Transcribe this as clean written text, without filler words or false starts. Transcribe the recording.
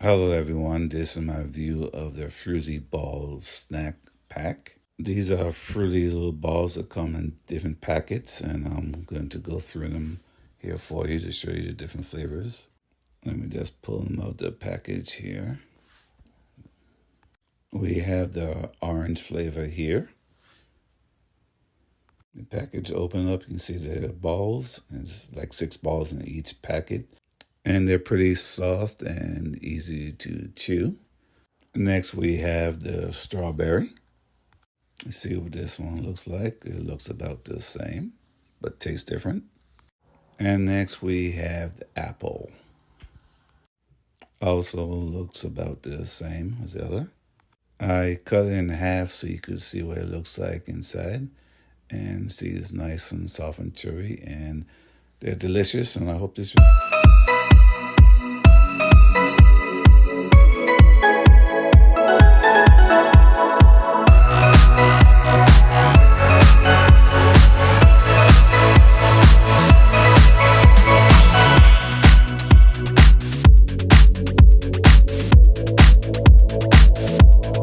Hello everyone, this is my review of the Fruzzy Balls Snack Pack. These are fruity little balls that come in different packets, and I'm going to go through them here for you to show you the different flavors. Let me just pull them out the package here. We have the orange flavor here. The package open up, you can see the balls. It's like 6 balls in each packet. And they're pretty soft and easy to chew. Next, we have the strawberry. Let's see what this one looks like. It looks about the same, but tastes different. And next, we have the apple. Also looks about the same as the other. I cut it in half so you could see what it looks like inside. And see, it's nice and soft and chewy, and they're delicious. And I hope this